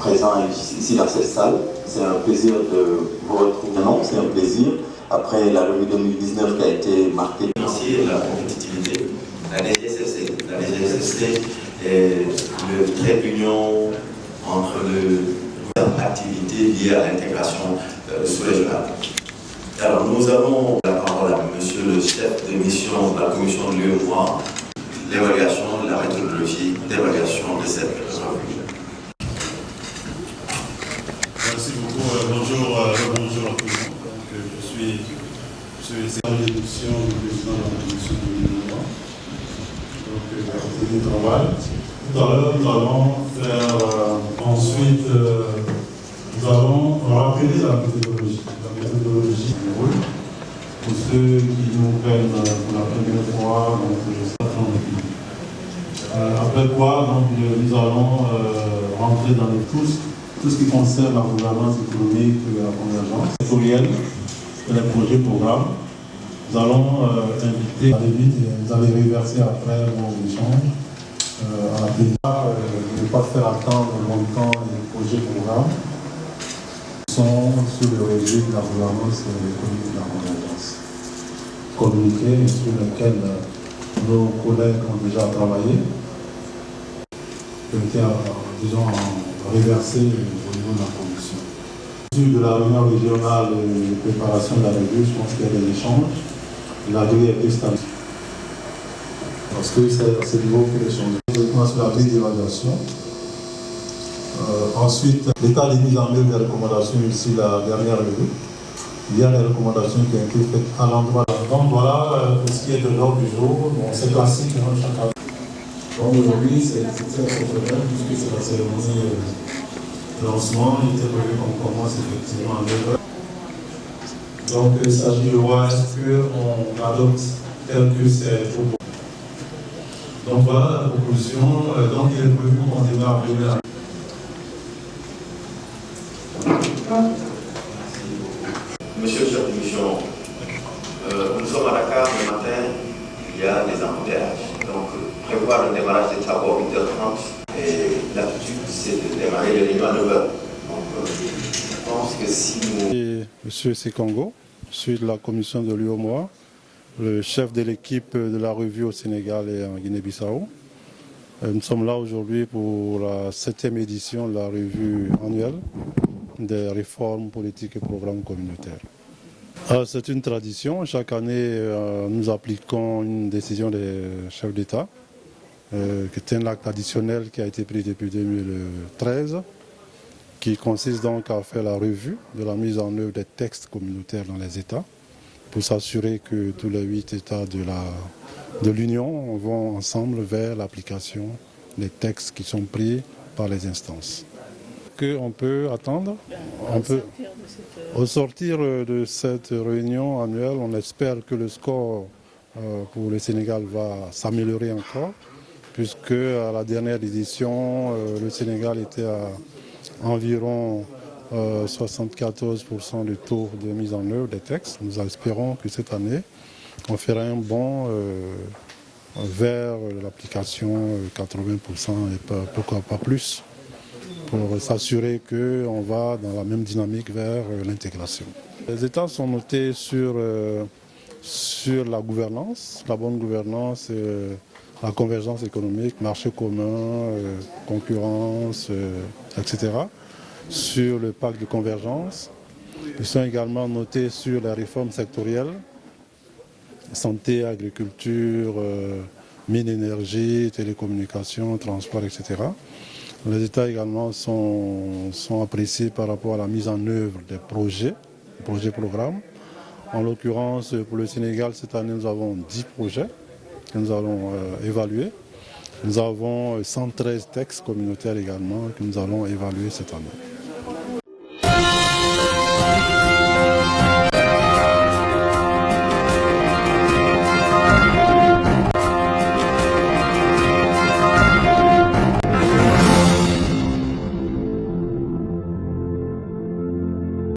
présent ici dans cette salle. C'est un plaisir de vous retrouver. Non, c'est un plaisir. Après la revue 2019 qui a été marquée. La compétitivité, la DGSFC. La DGSFC est le trait d'union entre l'activité liée à l'intégration sous-régionale. Alors nous avons la parole à monsieur le chef de mission de la commission de l'UEMOA, l'évaluation de la méthodologie d'évaluation de cette revue. Merci beaucoup. Bonjour à tout le monde. Je suis le secrétaire d'édition du président de la commission de l'UEMOA. Donc, du travail. Tout à l'heure, nous allons faire ensuite, nous allons rappeler la méthodologie. La méthodologie du rôle. Pour ceux qui nous prennent pour la première fois, donc après quoi, donc, nous allons rentrer dans tout ce qui concerne la gouvernance économique et la convergence sectorielle et les projets programmes. Nous allons inviter à vous allez reverser après vos échanges à la présidence. Ne pas faire attendre longtemps les projets programmes qui sont sur le régime de la gouvernance économique et de la convergence. Communiqué sur lequel nos collègues ont déjà travaillé, qui ont été, disons, reversés au niveau de la commission. Sur de la réunion régionale de préparation de la revue, je pense qu'il y a des échanges. La grille est stable. Parce que c'est à ce niveau que les changements sur la grille d'évaluation. Ensuite, l'état des mises en œuvre des recommandations, ici la dernière revue. Il y a des recommandations qui ont été faites à l'endroit. Donc voilà, pour ce qui est de l'ordre du jour, bon, c'est classique, hein, chaque année. Donc aujourd'hui, c'est très exceptionnel, puisque c'est la cérémonie de lancement. Il était prévu qu'on commence effectivement à 9h. Donc il s'agit de voir est-ce qu'on adopte tel que c'est proposé. Donc voilà la proposition. Donc il est prévu qu'on démarre demain. Monsieur le chef de mission, nous sommes à Dakar le matin, il y a des embouteillages. Donc prévoir le démarrage des travaux à 8h30 et l'habitude c'est de démarrer les réunions à 9h. Donc je pense que si nous... Monsieur Sekongo, je suis de la commission de l'UEMOA, le chef de l'équipe de la revue au Sénégal et en Guinée-Bissau. Nous sommes là aujourd'hui pour la 7e édition de la revue annuelle des réformes politiques et programmes communautaires. C'est une tradition. Chaque année, nous appliquons une décision des chefs d'État, qui est un acte additionnel qui a été pris depuis 2013, qui consiste donc à faire la revue de la mise en œuvre des textes communautaires dans les États, pour s'assurer que tous les 8 États de l'Union vont ensemble vers l'application des textes qui sont pris par les instances. Qu'on peut attendre, au sortir de cette réunion annuelle, on espère que le score pour le Sénégal va s'améliorer encore, puisque à la dernière édition, le Sénégal était à environ 74% du taux de mise en œuvre des textes. Nous espérons que cette année, on fera un bond vers l'application 80% et pourquoi pas plus, pour s'assurer qu'on va dans la même dynamique vers l'intégration. Les États sont notés sur la gouvernance, la bonne gouvernance, la convergence économique, marché commun, concurrence, etc. Sur le pacte de convergence. Ils sont également notés sur les réformes sectorielles, santé, agriculture, mines, énergie, télécommunications, transport, etc. Les États également sont appréciés par rapport à la mise en œuvre des projets programmes. En l'occurrence, pour le Sénégal, cette année, nous avons 10 projets que nous allons évaluer. Nous avons 113 textes communautaires également que nous allons évaluer cette année.